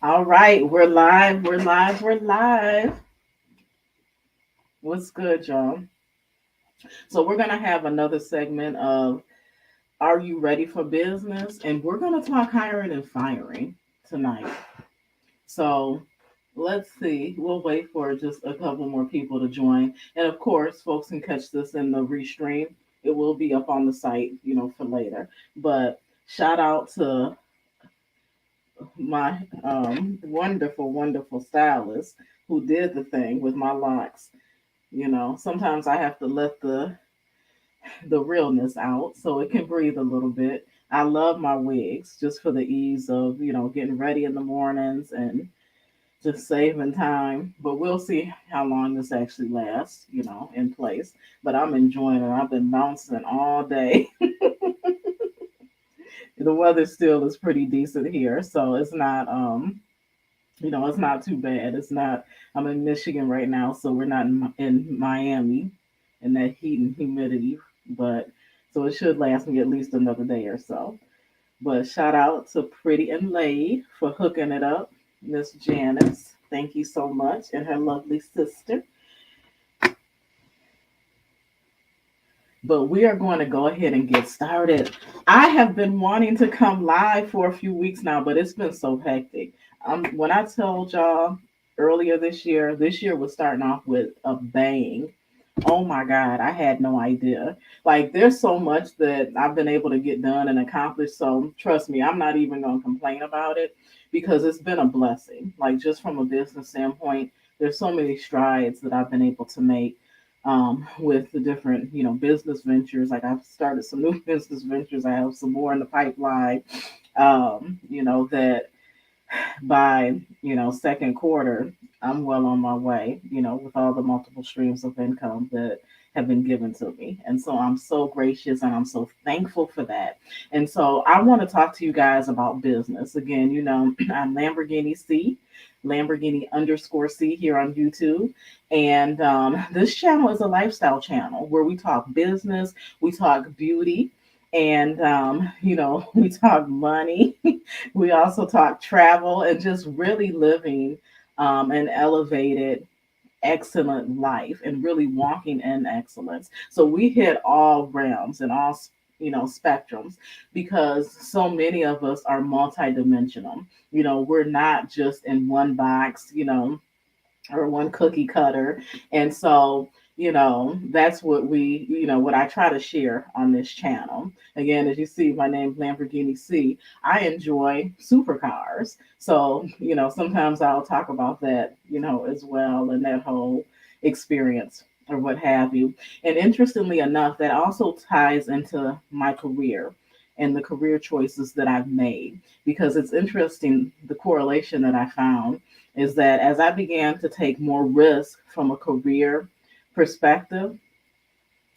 All right, we're live. We're live. We're live. What's good, y'all? So we're gonna have another segment of "Are you ready for business?" And we're gonna talk hiring and firing tonight. So let's see. We'll wait for just a couple more people to join, and of course, folks can catch this in the restream. It will be up on the site, for later. But shout out to my wonderful, wonderful stylist who did the thing with my locks. Sometimes I have to let the realness out so it can breathe a little bit. I love my wigs just for the ease of, getting ready in the mornings and just saving time. But we'll see how long this actually lasts, in place. But I'm enjoying it. I've been bouncing all day. The weather still is pretty decent here, so it's not too bad. It's not. I'm in Michigan right now, so we're not in Miami in that heat and humidity. But so it should last me at least another day or so. But shout out to Pretty and Lay for hooking it up, Miss Janice. Thank you so much, and her lovely sister. But we are going to go ahead and get started. I have been wanting to come live for a few weeks now, but it's been so hectic. When I told y'all earlier this year was starting off with a bang. Oh my God, I had no idea. Like, there's so much that I've been able to get done and accomplish. So, trust me, I'm not even going to complain about it because it's been a blessing. Like, just from a business standpoint, there's so many strides that I've been able to make with the different, business ventures. Like, I've started some new business ventures. I have some more in the pipeline, that by second quarter I'm well on my way, with all the multiple streams of income that have been given to me. And so I'm so gracious and I'm so thankful for that. And so I want to talk to you guys about business again. I'm Lamborghini C, Lamborghini underscore C here on YouTube. And this channel is a lifestyle channel where we talk business, we talk beauty, and we talk money. We also talk travel and just really living an elevated, excellent life and really walking in excellence. So we hit all realms and all spectrums because so many of us are multidimensional. We're not just in one box, or one cookie cutter. And so, that's what I try to share on this channel. Again, as you see, my name's Lamborghini C. I enjoy supercars. So, sometimes I'll talk about that, as well, and that whole experience or what have you. And interestingly enough, that also ties into my career and the career choices that I've made because it's interesting the correlation that I found is that as I began to take more risk from a career perspective,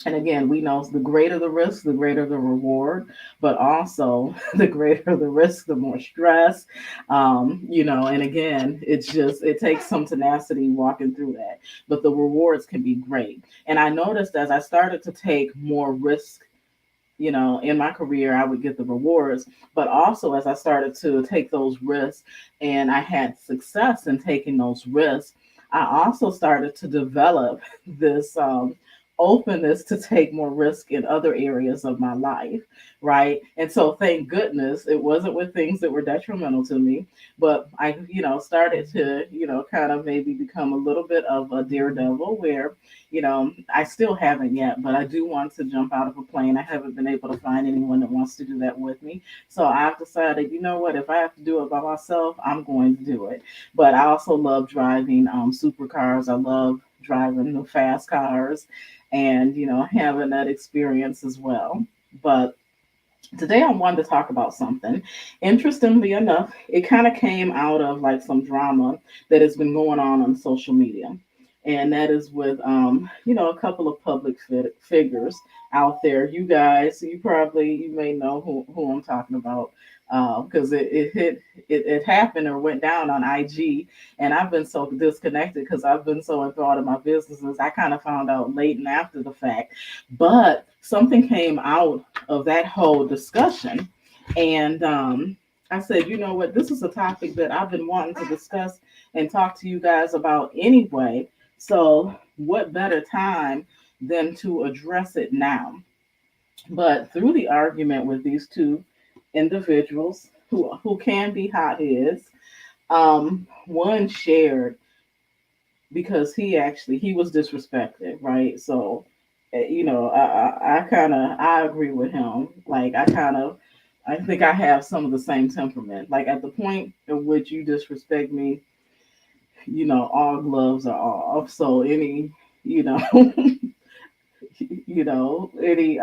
and again, we know the greater the risk, the greater the reward, but also the greater the risk, the more stress. And again, it takes some tenacity walking through that, but the rewards can be great. And I noticed as I started to take more risk, in my career, I would get the rewards. But also, as I started to take those risks and I had success in taking those risks, I also started to develop this openness to take more risk in other areas of my life, right? And so, thank goodness it wasn't with things that were detrimental to me, but I, started to, kind of maybe become a little bit of a daredevil where I still haven't yet, but I do want to jump out of a plane. I haven't been able to find anyone that wants to do that with me. So I've decided, you know what, if I have to do it by myself, I'm going to do it. But I also love driving supercars. I love driving the fast cars and, having that experience as well. But today I wanted to talk about something. Interestingly enough, it kind of came out of like some drama that has been going on social media. And that is with, a couple of public figures out there. You guys, you may know who I'm talking about because it happened or went down on IG, and I've been so disconnected because I've been so enthralled in my businesses. I kind of found out late and after the fact, but something came out of that whole discussion, and I said, you know what, this is a topic that I've been wanting to discuss and talk to you guys about anyway. So, what better time than to address it now? But through the argument with these two individuals who can be hotheads, one shared because he was disrespected, right? So, I kind of I agree with him. Like I think I have some of the same temperament. Like at the point at which you disrespect me, all gloves are off. So any, you know, any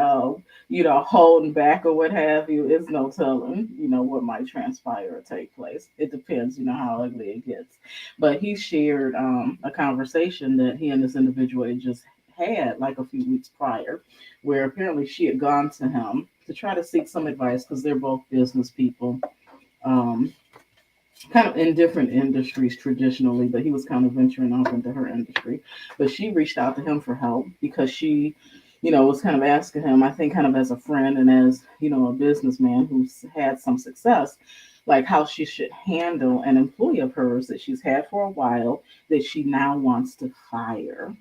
holding back or what have you, is no telling, what might transpire or take place. It depends, how ugly it gets. But he shared a conversation that he and this individual had just had like a few weeks prior, where apparently she had gone to him to try to seek some advice because they're both business people. Um, Kind of in different industries traditionally, but he was kind of venturing off into her industry. But she reached out to him for help because she, was kind of asking him, I think, kind of as a friend and as, a businessman who's had some success, like how she should handle an employee of hers that she's had for a while that she now wants to fire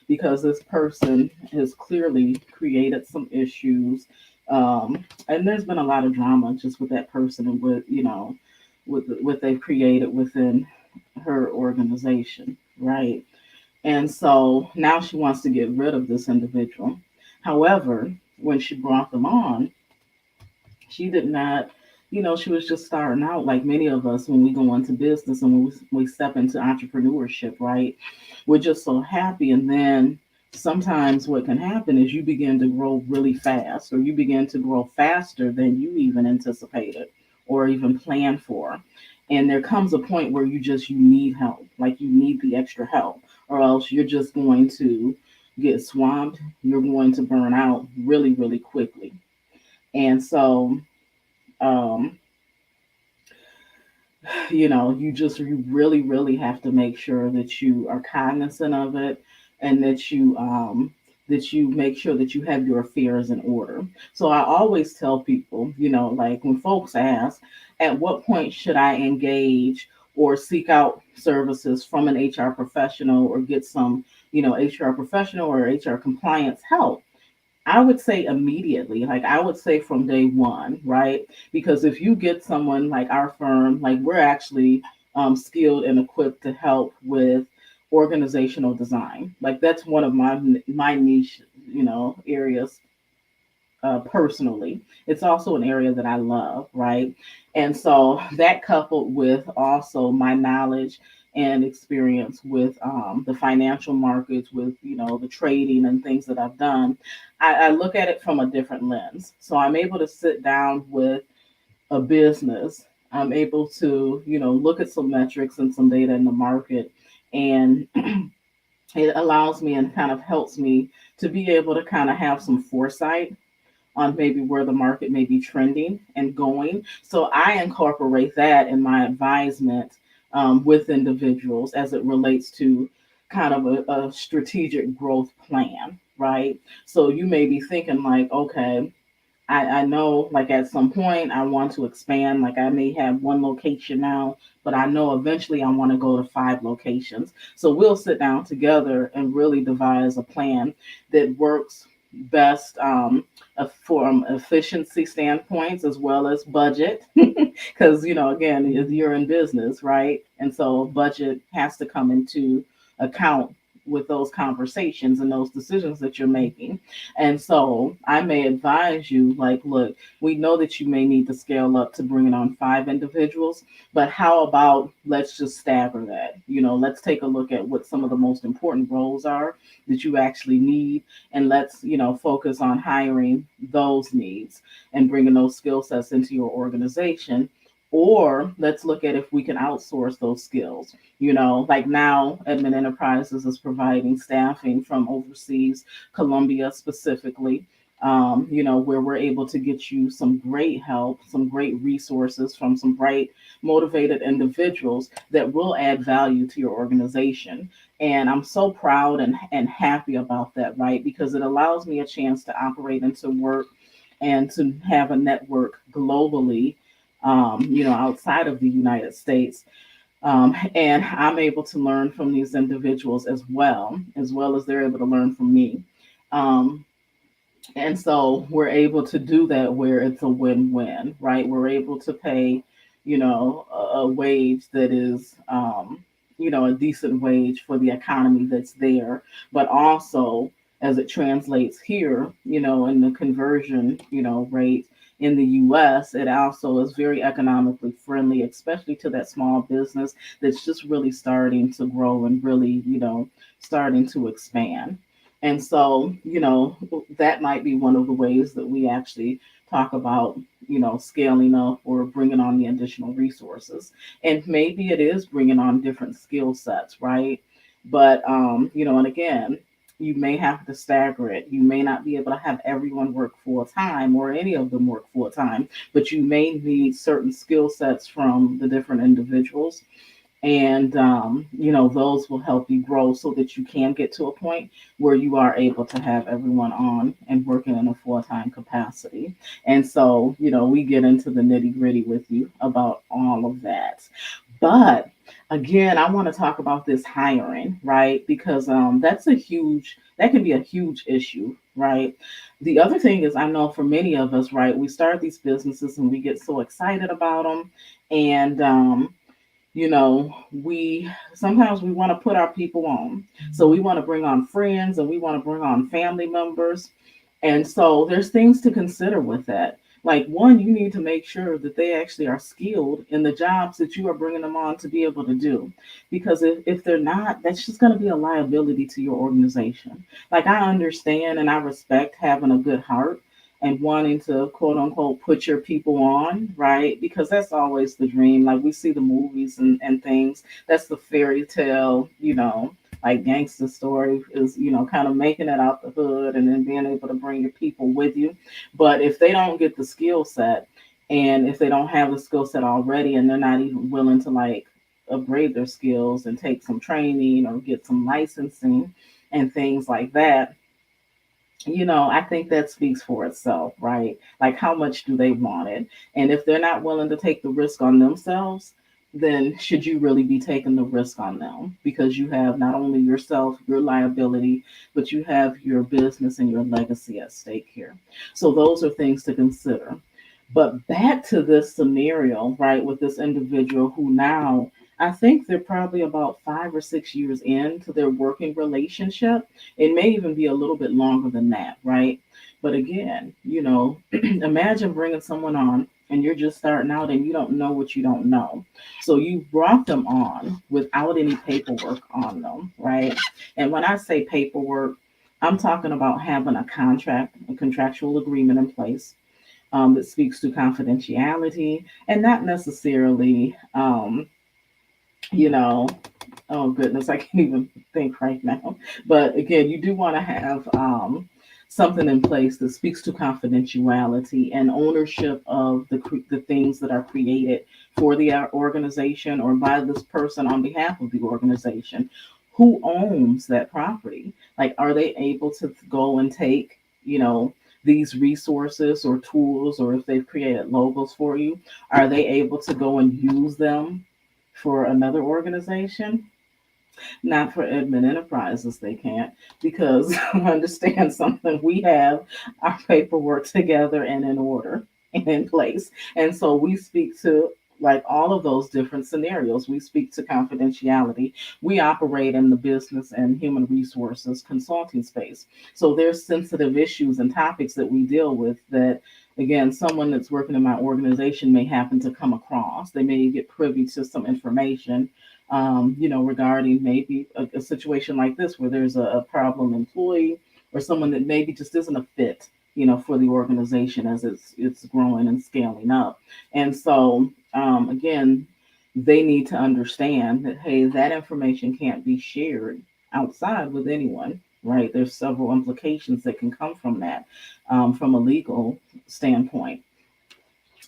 because this person has clearly created some issues. And there's been a lot of drama just with that person and with what they've created within her organization, right? And so now she wants to get rid of this individual. However, when she brought them on, she did not, she was just starting out like many of us when we go into business and when we step into entrepreneurship, right? We're just so happy. And then sometimes what can happen is you begin to grow really fast, or you begin to grow faster than you even anticipated or even planned for. And there comes a point where you need help, like you need the extra help, or else you're just going to get swamped. You're going to burn out really, really quickly. And so, um, you really, really have to make sure that you are cognizant of it, and that you make sure that you have your affairs in order. So I always tell people, like when folks ask, at what point should I engage or seek out services from an HR professional or get some, HR professional or HR compliance help? I would say immediately, like I would say from day one, right? Because if you get someone like our firm, like we're actually skilled and equipped to help with organizational design. Like that's one of my niche, areas personally. It's also an area that I love, right? And so that coupled with also my knowledge and experience with the financial markets, with the trading and things that I've done, I look at it from a different lens. So I'm able to sit down with a business. I'm able to look at some metrics and some data in the market, and it allows me and kind of helps me to be able to kind of have some foresight on maybe where the market may be trending and going. So I incorporate that in my advisement with individuals as it relates to kind of a strategic growth plan, right? So you may be thinking like, okay, I know like at some point I want to expand. Like I may have one location now, but I know eventually I want to go to 5 locations. So we'll sit down together and really devise a plan that works best from efficiency standpoints as well as budget. Because, again, you're in business, right? And so budget has to come into account with those conversations and those decisions that you're making. And so I may advise you, like, look, we know that you may need to scale up to bring it on 5 individuals, but how about let's just stagger that? Let's take a look at what some of the most important roles are that you actually need, and let's, focus on hiring those needs and bringing those skill sets into your organization. Or let's look at if we can outsource those skills. Like now, Edmond Enterprises is providing staffing from overseas, Colombia specifically, where we're able to get you some great help, some great resources from some bright, motivated individuals that will add value to your organization. And I'm so proud and happy about that, right? Because it allows me a chance to operate and to work and to have a network globally outside of the United States. And I'm able to learn from these individuals as well as they're able to learn from me. Um, and so we're able to do that where it's a win-win, right? We're able to pay, a wage that is, a decent wage for the economy that's there, but also as it translates here, in the conversion, rate in the US, it also is very economically friendly, especially to that small business that's just really starting to grow and really, starting to expand. And so, that might be one of the ways that we actually talk about, scaling up or bringing on the additional resources. And maybe it is bringing on different skill sets, right? But, and again, you may have to stagger it. You may not be able to have everyone work full time or any of them work full time, but you may need certain skill sets from the different individuals, and those will help you grow so that you can get to a point where you are able to have everyone on and working in a full-time capacity. And so we get into the nitty-gritty with you about all of that. But again, I want to talk about this hiring, right? Because that can be a huge issue, right? The other thing is, I know for many of us, right, we start these businesses and we get so excited about them, and we sometimes we want to put our people on. So we want to bring on friends and we want to bring on family members. And so there's things to consider with that. Like, one, you need to make sure that they actually are skilled in the jobs that you are bringing them on to be able to do. Because if they're not, that's just going to be a liability to your organization. Like, I understand and I respect having a good heart and wanting to quote unquote put your people on, right? Because that's always the dream. Like, we see the movies and things. That's the fairy tale, like gangster story is, kind of making it out the hood and then being able to bring your people with you. But if they don't get the skill set, and if they don't have the skill set already and they're not even willing to like upgrade their skills and take some training or get some licensing and things like that, I think that speaks for itself, right? Like, how much do they want it? And if they're not willing to take the risk on themselves, then should you really be taking the risk on them? Because you have not only yourself, your liability, but you have your business and your legacy at stake here. So, those are things to consider. But back to this scenario, right, with this individual who now, I think they're probably about 5 or 6 years into their working relationship. It may even be a little bit longer than that, right? But again, imagine bringing someone on and you're just starting out and you don't know what you don't know. So you brought them on without any paperwork on them, right? And when I say paperwork, I'm talking about having a contractual agreement in place, that speaks to confidentiality and not necessarily, you know, oh goodness, I can't even think right now. But again, you do want to have something in place that speaks to confidentiality and ownership of the things that are created for the organization or by this person on behalf of the organization. Who owns that property? Like, are they able to go and take, these resources or tools, or if they've created logos for you, are they able to go and use them for another organization? Not for Edmund Enterprises, they can't, because understand something, we have our paperwork together and in order and in place. And so we speak to like all of those different scenarios. We speak to confidentiality. We operate in the business and human resources consulting space. So there's sensitive issues and topics that we deal with that, again, someone that's working in my organization may happen to come across. They may get privy to some information, regarding maybe a situation like this where there's a problem employee or someone that maybe just isn't a fit, for the organization as it's growing and scaling up. And so, again, they need to understand that, hey, that information can't be shared outside with anyone. Right? There's several implications that can come from that, from a legal standpoint.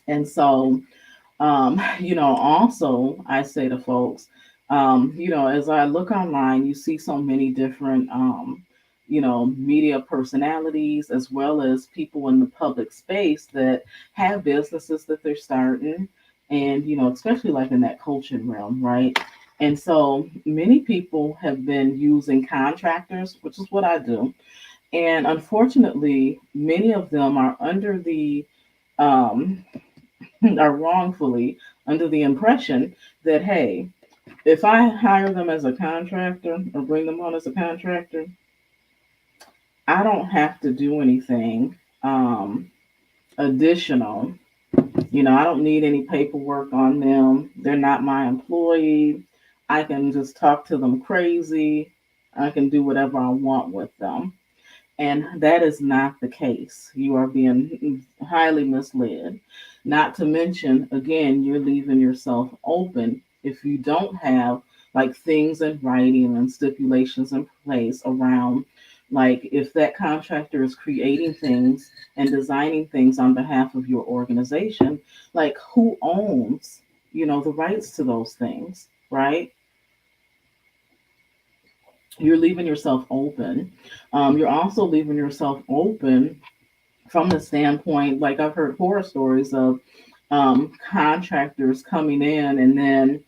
And so, also I say to folks, as I look online, you see so many different, media personalities as well as people in the public space that have businesses that they're starting. and especially like in that coaching realm, right? And so many people have been using contractors, which is what I do. And unfortunately, many of them are under the um, are wrongfully under the impression that, hey, if I hire them as a contractor or bring them on as a contractor, I don't have to do anything additional. I don't need any paperwork on them. They're not my employee. I can just talk to them crazy. I can do whatever I want with them. And that is not the case. You are being highly misled. Not to mention, again, you're leaving yourself open if you don't have like things in writing and stipulations in place around, like, if that contractor is creating things and designing things on behalf of your organization, like, who owns, the rights to those things, right? You're leaving yourself open. You're also leaving yourself open from the standpoint, like, I've heard horror stories of contractors coming in, and then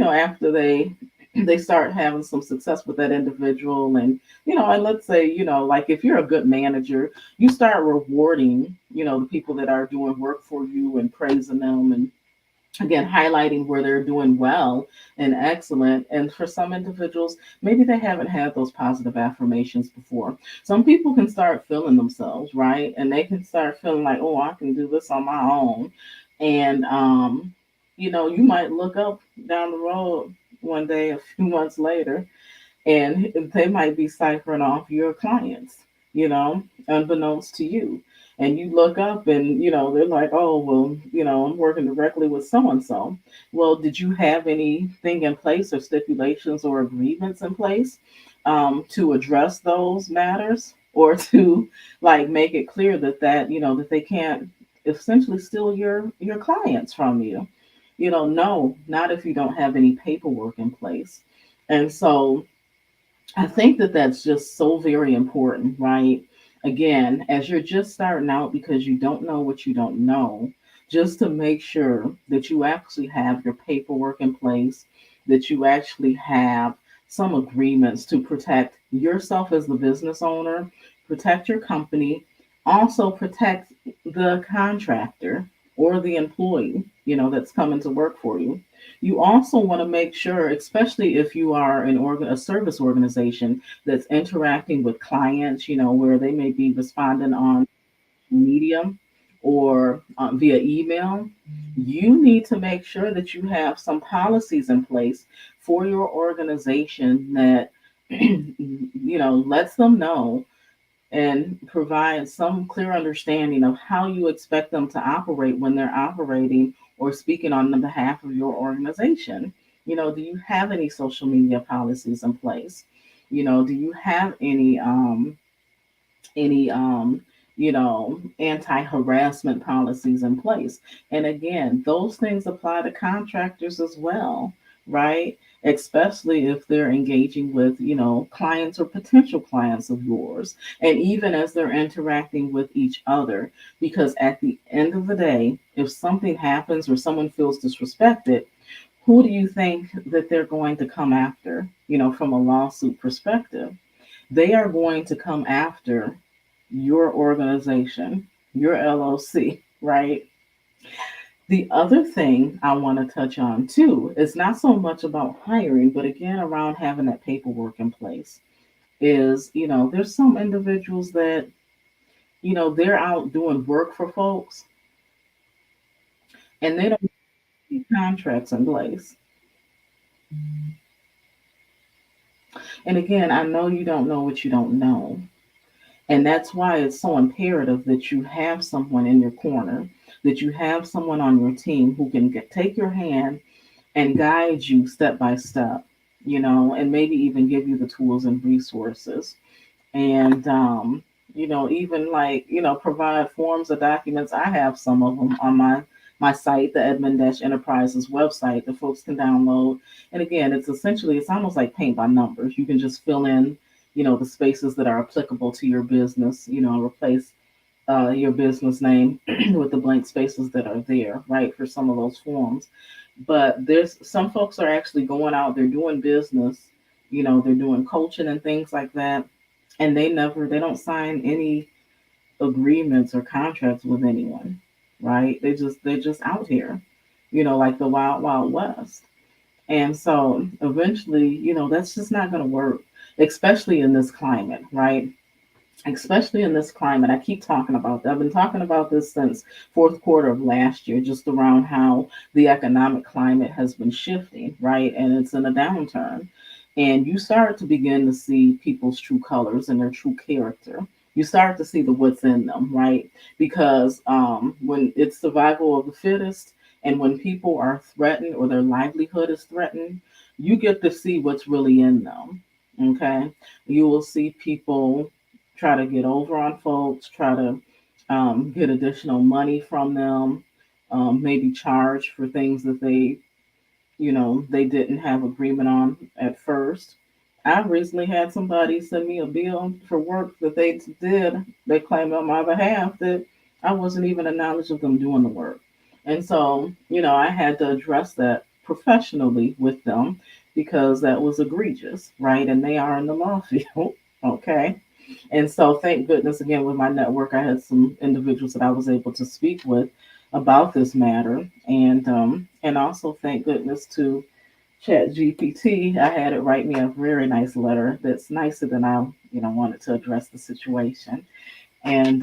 after they start having some success with that individual, and let's say, like, if you're a good manager, you start rewarding the people that are doing work for you and praising them, and again highlighting where they're doing well and excellent. And for some individuals, maybe they haven't had those positive affirmations before. Some people can start feeling themselves, right, and they can start feeling like, oh, I can do this on my own. And you might look up down the road one day, a few months later, and they might be ciphering off your clients, unbeknownst to you. And you look up and, they're like, oh, well, I'm working directly with so and so. Well, did you have anything in place or stipulations or agreements in place to address those matters, or to like make it clear that they can't essentially steal your clients from you? No, not if you don't have any paperwork in place. And so I think that that's just so very important, right? Again, as you're just starting out, because you don't know what you don't know, just to make sure that you actually have your paperwork in place, that you actually have some agreements to protect yourself as the business owner, protect your company, also protect the contractor or the employee, that's coming to work for you. You also want to make sure, especially if you are a service organization that's interacting with clients, where they may be responding on media or via email, you need to make sure that you have some policies in place for your organization that lets them know and provide some clear understanding of how you expect them to operate when they're operating or speaking on the behalf of your organization. Do you have any social media policies in place? Do you have any anti-harassment policies in place? And again, those things apply to contractors as well, right? Especially if they're engaging with clients or potential clients of yours, and even as they're interacting with each other. Because at the end of the day, if something happens or someone feels disrespected, who do you think that they're going to come after, from a lawsuit perspective? They are going to come after your organization, your LLC, right? The other thing I want to touch on too is not so much about hiring, but again, around having that paperwork in place. Is, there's some individuals that, they're out doing work for folks and they don't have contracts in place. And again, I know you don't know what you don't know. And that's why it's so imperative that you have someone in your corner, that you have someone on your team who can take your hand and guide you step by step, and maybe even give you the tools and resources. And, even like, provide forms or documents. I have some of them on my site, the Edmund-Enterprises website that folks can download. And again, it's almost like paint by numbers. You can just fill in, the spaces that are applicable to your business, replace your business name with the blank spaces that are there, right, for some of those forms. But there's some folks are actually going out, they're doing business, they're doing coaching and things like that, and they don't sign any agreements or contracts with anyone, right? They're just out here, like the wild wild west. And so eventually, that's just not going to work, especially in this climate, right? Especially in this climate. I keep talking about that. I've been talking about this since fourth quarter of last year, just around how the economic climate has been shifting, right? And it's in a downturn. And you start to begin to see people's true colors and their true character. You start to see the what's in them, right? Because when it's survival of the fittest, and when people are threatened or their livelihood is threatened, you get to see what's really in them. Okay, you will see people try to get over on folks, try to get additional money from them, maybe charge for things that they didn't have agreement on at first. I recently had somebody send me a bill for work that they did. They claimed on my behalf that I wasn't even in knowledge of them doing the work. And so, I had to address that professionally with them because that was egregious, right? And they are in the law field, okay? And so, thank goodness, again, with my network, I had some individuals that I was able to speak with about this matter, and also thank goodness to Chat GPT. I had it write me a very nice letter that's nicer than I, wanted to address the situation, and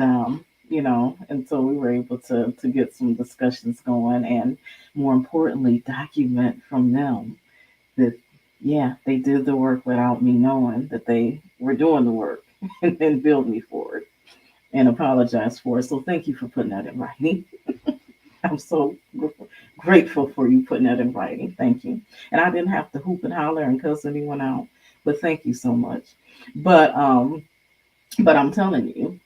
so we were able to get some discussions going, and more importantly, document from them that yeah, they did the work without me knowing that they were doing the work, and then billed me for it and apologize for it. So thank you for putting that in writing. I'm so grateful for you putting that in writing. Thank you. And I didn't have to hoop and holler and cuss anyone out, but thank you so much. But um, but I'm telling you,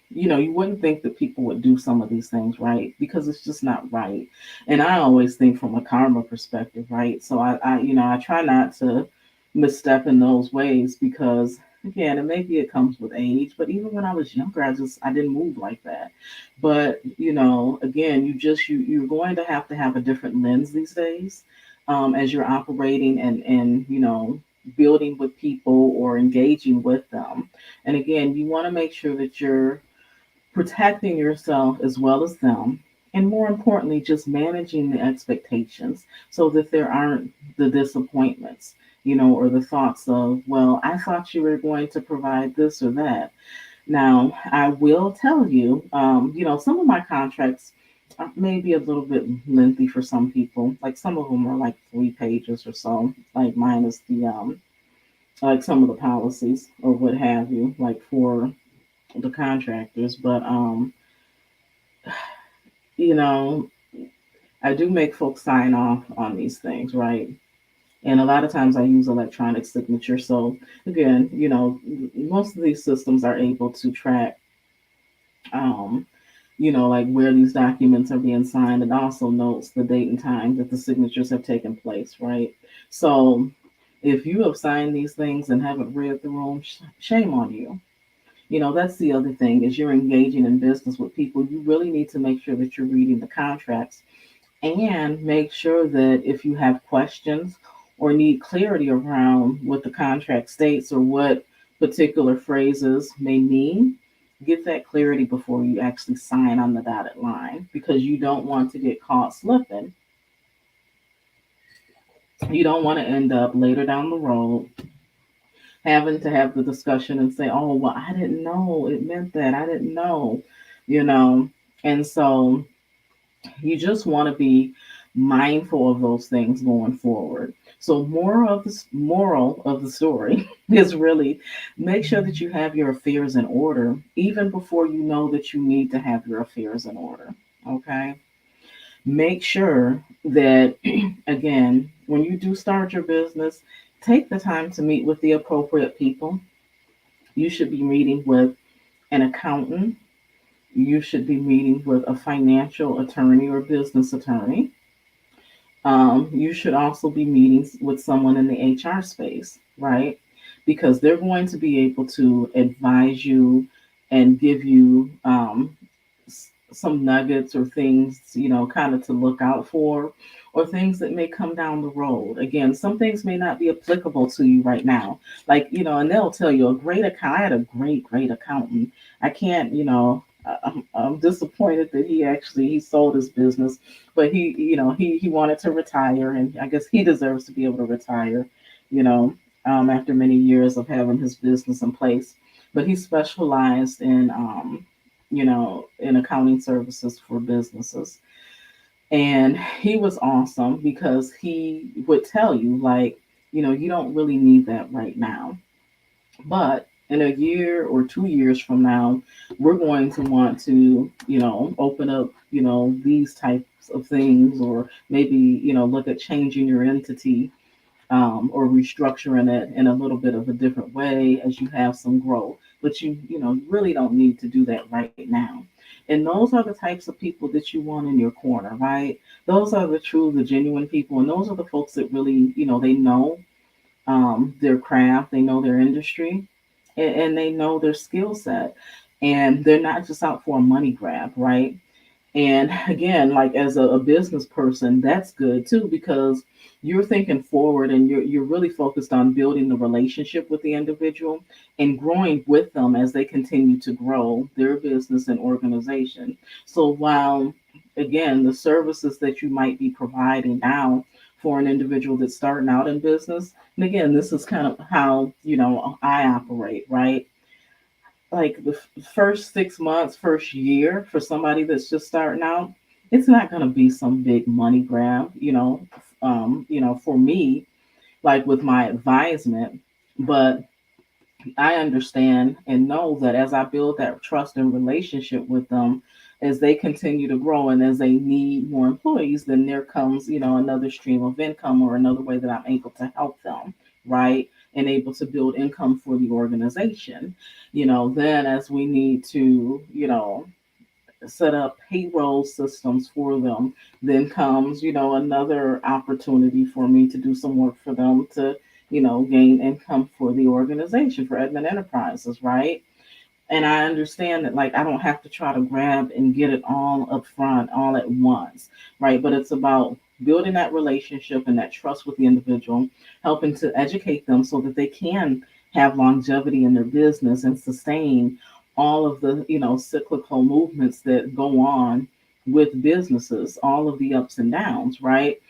you wouldn't think that people would do some of these things, right? Because it's just not right. And I always think from a karma perspective, right? So I try not to misstep in those ways because again, and maybe it comes with age, but even when I was younger, I didn't move like that. But again, you're going to have a different lens these days, as you're operating and building with people or engaging with them. And again, you want to make sure that you're protecting yourself as well as them. And more importantly, just managing the expectations so that there aren't the disappointments, or the thoughts of, well, I thought you were going to provide this or that. Now, I will tell you, some of my contracts are maybe a little bit lengthy for some people. Like some of them are like 3 pages or so, like minus like some of the policies or what have you, like for the contractors. But you know, I do make folks sign off on these things, right? And a lot of times I use electronic signature. So again, most of these systems are able to track, um, like where these documents are being signed, and also notes the date and time that the signatures have taken place, right? So if you have signed these things and haven't read the room, shame on you. That's the other thing is you're engaging in business with people. You really need to make sure that you're reading the contracts and make sure that if you have questions or need clarity around what the contract states or what particular phrases may mean, get that clarity before you actually sign on the dotted line because you don't want to get caught slipping. You don't want to end up later down the road having to have the discussion and say, oh, well, I didn't know it meant that. I didn't know, you know. And so you just want to be mindful of those things going forward. So moral of the story is really make sure that you have your affairs in order even before you know that you need to have your affairs in order. Okay? Make sure that again, when you do start your business, take the time to meet with the appropriate people. You should be meeting with an accountant. You should be meeting with a financial attorney or business attorney. You should also be meeting with someone in the HR space, right? Because they're going to be able to advise you and give you some nuggets or things, kind of to look out for, or things that may come down the road. Again, some things may not be applicable to you right now. Like, and they'll tell you a great account. I had a great accountant. I can't, I'm disappointed that he sold his business, but he wanted to retire, and I guess he deserves to be able to retire, you know, after many years of having his business in place. But he specialized in accounting services for businesses. And he was awesome because he would tell you, like, you don't really need that right now. But in a year or 2 years from now, we're going to want to, open up, these types of things, or maybe, look at changing your entity, or restructuring it in a little bit of a different way as you have some growth. But you really don't need to do that right now. And those are the types of people that you want in your corner, right? Those are the genuine people, and those are the folks that really, they know their craft, they know their industry, and they know their skill set, and they're not just out for a money grab, right? And again, like as a business person, that's good too, because you're thinking forward, and you're really focused on building the relationship with the individual and growing with them as they continue to grow their business and organization. So while, again, the services that you might be providing now for an individual that's starting out in business, and again, this is kind of how I operate, right? Like the first 6 months, first year for somebody that's just starting out, it's not going to be some big money grab, for me, like with my advisement. But I understand and know that as I build that trust and relationship with them, as they continue to grow and as they need more employees, then there comes, another stream of income, or another way that I'm able to help them, right? And able to build income for the organization. Then as we need to, set up payroll systems for them, then comes, another opportunity for me to do some work for them to, gain income for the organization, for Edmond Enterprises, right? And I understand that, like, I don't have to try to grab and get it all up front, all at once, right? But it's about building that relationship and that trust with the individual, helping to educate them so that they can have longevity in their business and sustain all of the, cyclical movements that go on with businesses, all of the ups and downs, right?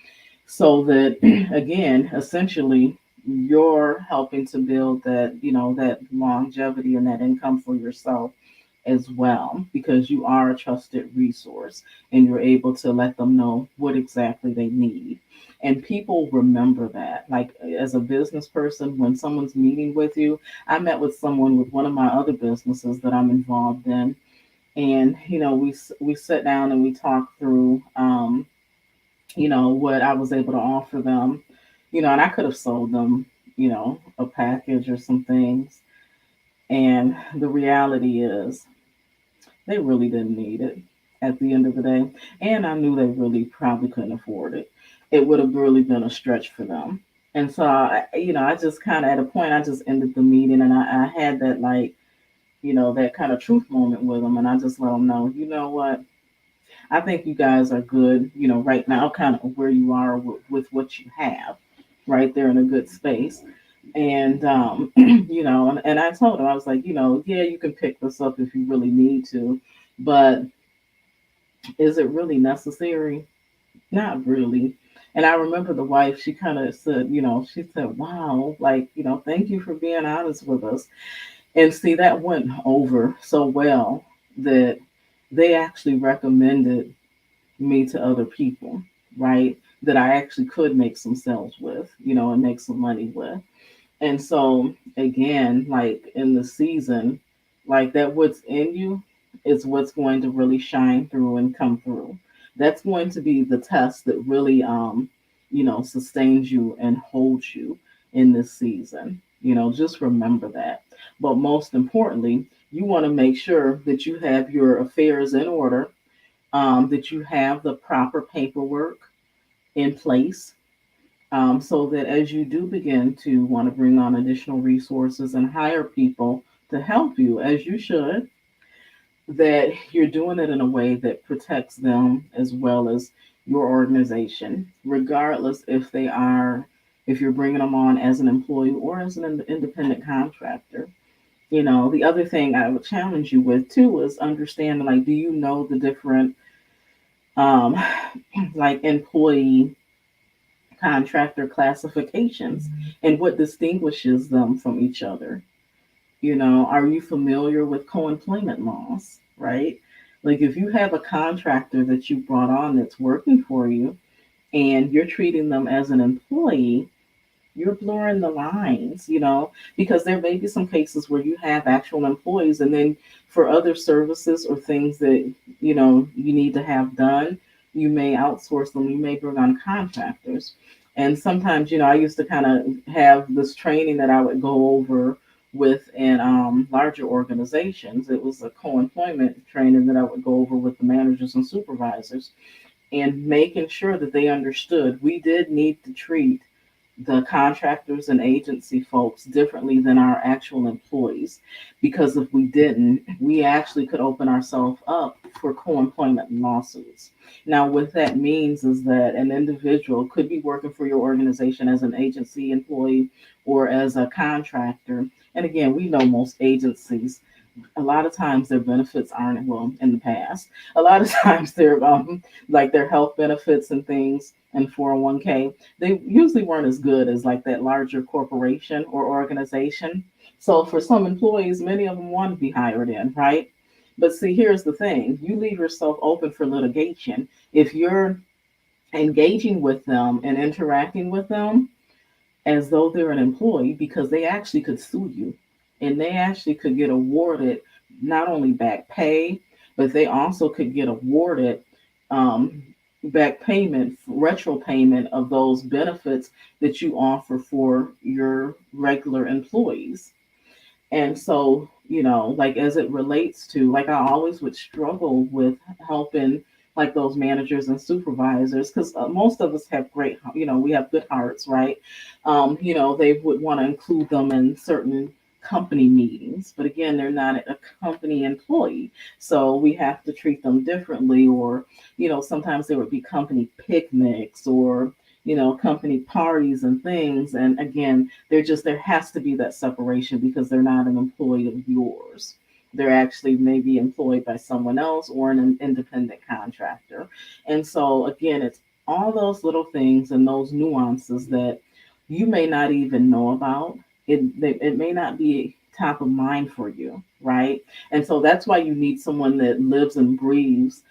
So that again, essentially, you're helping to build that, that longevity and that income for yourself as well, because you are a trusted resource, and you're able to let them know what exactly they need. And people remember that. Like, as a business person, when someone's meeting with you, I met with someone with one of my other businesses that I'm involved in, and we sat down and we talked through what I was able to offer them, and I could have sold them, a package or some things. And the reality is, they really didn't need it at the end of the day. And I knew they really probably couldn't afford it. It would have really been a stretch for them. And so, I just kind of, at a point, I just ended the meeting, and I had that, like, that kind of truth moment with them. And I just let them know, you know what? I think you guys are good, right now, kind of where you are with what you have, right there in a good space. And, and I told him, I was like, yeah, you can pick this up if you really need to, but is it really necessary? Not really. And I remember the wife, she kind of said, she said, wow, like, thank you for being honest with us. And see, that went over so well that they actually recommended me to other people, right? That I actually could make some sales with, and make some money with. And so, again, like in the season, like that, what's in you is what's going to really shine through and come through. That's going to be the test that really, sustains you and holds you in this season. Just remember that. But most importantly, you want to make sure that you have your affairs in order, that you have the proper paperwork in place, so that as you do begin to want to bring on additional resources and hire people to help you, as you should, that you're doing it in a way that protects them as well as your organization, regardless if you're bringing them on as an employee or as an independent contractor. The other thing I would challenge you with too is understanding, like, do you know the different, um, like, employee contractor classifications and what distinguishes them from each other? Are you familiar with co-employment laws, right? Like, if you have a contractor that you brought on that's working for you and you're treating them as an employee, you're blurring the lines, because there may be some cases where you have actual employees, and then for other services or things that, you need to have done, you may outsource them, you may bring on contractors. And sometimes, I used to kind of have this training that I would go over with in larger organizations. It was a co-employment training that I would go over with the managers and supervisors, and making sure that they understood we did need to treat the contractors and agency folks differently than our actual employees. Because if we didn't, we actually could open ourselves up for co-employment lawsuits. Now, what that means is that an individual could be working for your organization as an agency employee or as a contractor. And again, we know most agencies, a lot of times their benefits aren't, well, in the past, a lot of times they're like their health benefits and things and 401k, they usually weren't as good as like that larger corporation or organization. So for some employees, many of them want to be hired in, right? But see, here's the thing: you leave yourself open for litigation if you're engaging with them and interacting with them as though they're an employee, because they actually could sue you and they actually could get awarded not only back pay, but they also could get awarded um, back payment, retro payment of those benefits that you offer for your regular employees. And so, like, as it relates to, like, I always would struggle with helping like those managers and supervisors, because most of us have great, we have good hearts, right? They would want to include them in certain company meetings, but again, they're not a company employee. So we have to treat them differently, or, sometimes there would be company picnics or, company parties and things. And again, there has to be that separation because they're not an employee of yours. They're actually maybe employed by someone else or an independent contractor. And so again, it's all those little things and those nuances that you may not even know about. It may not be top of mind for you, right? And so that's why you need someone that lives and breathes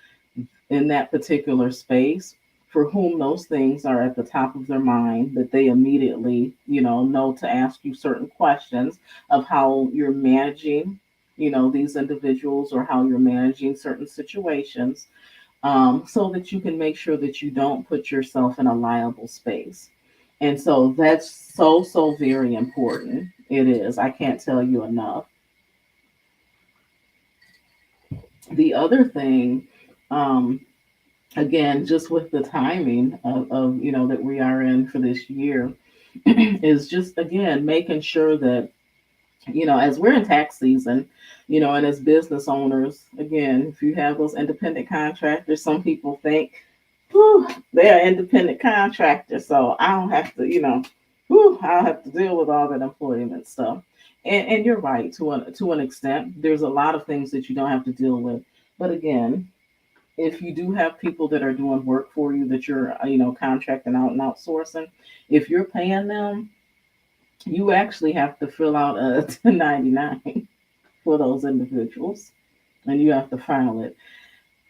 in that particular space, for whom those things are at the top of their mind, that they immediately, know to ask you certain questions of how you're managing, these individuals, or how you're managing certain situations, so that you can make sure that you don't put yourself in a liable space. And so that's so, so very important. It is. I can't tell you enough. The other thing, um, again, just with the timing of that we are in for this year, is just again making sure that, as we're in tax season, and as business owners, again, if you have those independent contractors, some people think, whew, they are independent contractors, so I don't have to, I don't have to deal with all that employment stuff. And you're right, to an extent. There's a lot of things that you don't have to deal with. But again, if you do have people that are doing work for you that you're, contracting out and outsourcing, if you're paying them, you actually have to fill out a 1099 for those individuals, and you have to file it.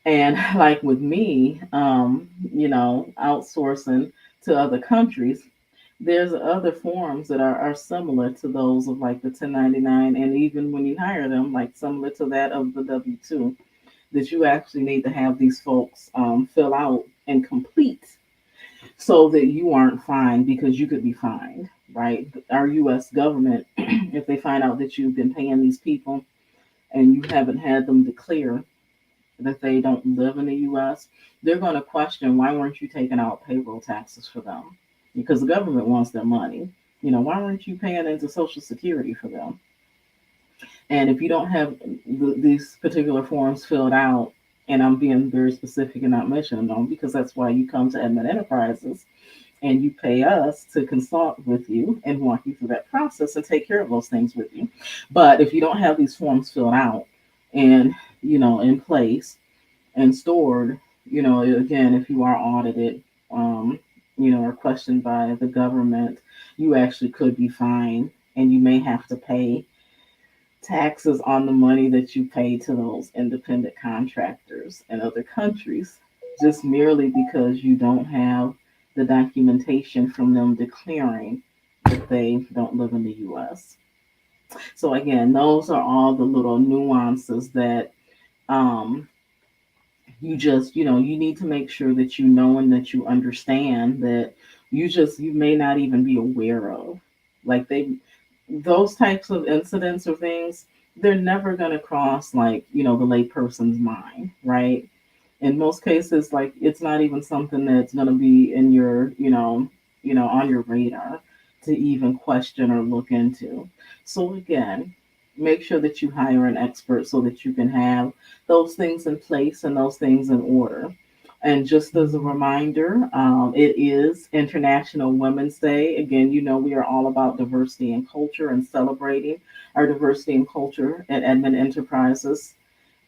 And like with me, outsourcing to other countries, there's other forms that are similar to those of like the 1099, and even when you hire them, like similar to that of the W-2, that you actually need to have these folks fill out and complete, so that you aren't fined, because you could be fined, right? Our U.S. government, if they find out that you've been paying these people and you haven't had them declare that they don't live in the U.S., they're going to question, why weren't you taking out payroll taxes for them? Because the government wants their money. Why weren't you paying into Social Security for them? And if you don't have these particular forms filled out, and I'm being very specific and not mentioning them because that's why you come to Admin Enterprises and you pay us to consult with you and walk you through that process and take care of those things with you. But if you don't have these forms filled out and, in place and stored, again, if you are audited, um, or questioned by the government, you actually could be fined and you may have to pay taxes on the money that you pay to those independent contractors in other countries just merely because you don't have the documentation from them declaring that they don't live in the US. So, again, those are all the little nuances that um, you need to make sure that you know and that you understand that you may not even be aware of. Like those types of incidents or things, they're never going to cross like, the layperson's mind, right? In most cases, like it's not even something that's going to be in your, on your radar to even question or look into. So again, make sure that you hire an expert so that you can have those things in place and those things in order. And just as a reminder, it is International Women's Day. Again, we are all about diversity and culture and celebrating our diversity and culture at Edmond Enterprises.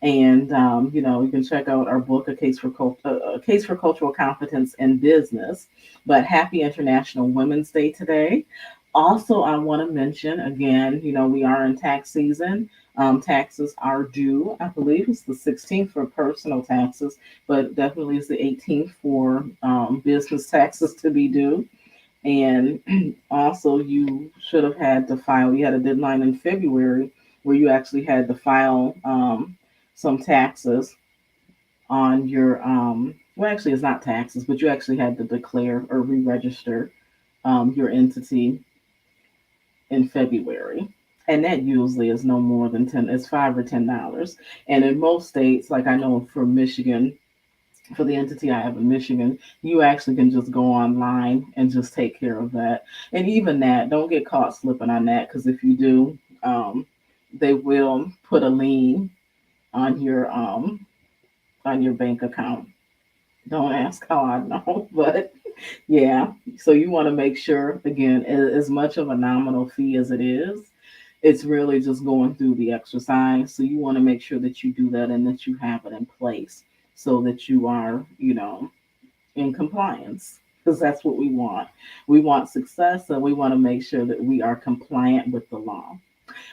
And you can check out our book, A Case for Cultural Competence in Business. But happy International Women's Day today. Also, I want to mention again, we are in tax season. Taxes are due. I believe it's the 16th for personal taxes, but definitely it's the 18th for business taxes to be due. And also, you should have had to file. You had a deadline in February where you actually had to file some taxes on your. Well, actually, it's not taxes, but you actually had to declare or re-register your entity in February. And that usually is no more than 10. It's $5 or $10. And in most states, like I know for Michigan, for the entity I have in Michigan, you actually can just go online and just take care of that. And even that, don't get caught slipping on that because if you do, they will put a lien on your bank account. Don't ask how I know, but yeah. So you want to make sure again, as much of a nominal fee as it is, it's really just going through the exercise. So you want to make sure that you do that and that you have it in place so that you are, in compliance because that's what we want. We want success and we want to make sure that we are compliant with the law.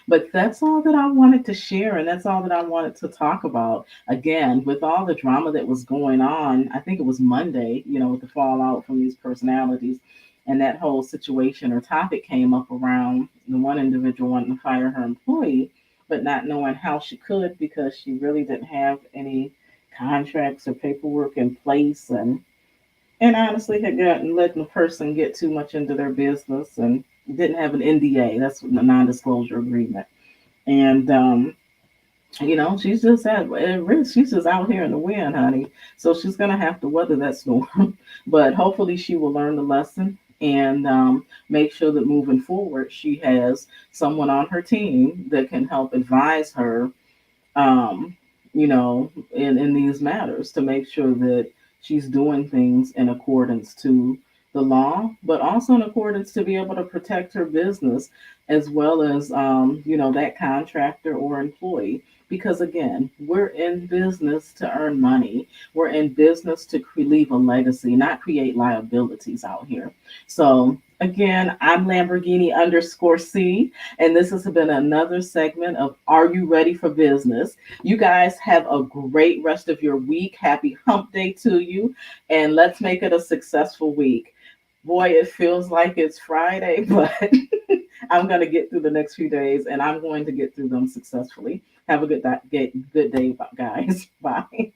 But that's all that I wanted to share, and that's all that I wanted to talk about. Again, with all the drama that was going on, I think it was Monday, with the fallout from these personalities, and that whole situation or topic came up around the one individual wanting to fire her employee, but not knowing how she could because she really didn't have any contracts or paperwork in place and honestly had gotten letting the person get too much into their business and didn't have an NDA. That's a non-disclosure agreement. And she's just at risk. She's just out here in the wind, honey. So she's gonna have to weather that storm. But hopefully, she will learn the lesson and make sure that moving forward, she has someone on her team that can help advise her um, in these matters to make sure that she's doing things in accordance to the law, but also in accordance to be able to protect her business as well as, that contractor or employee. Because again, we're in business to earn money. We're in business to leave a legacy, not create liabilities out here. So again, I'm Lamborghini_C, and this has been another segment of Are You Ready for Business? You guys have a great rest of your week. Happy hump day to you, and let's make it a successful week. Boy, it feels like it's Friday, but I'm going to get through the next few days and I'm going to get through them successfully. Have a good day, guys. Bye.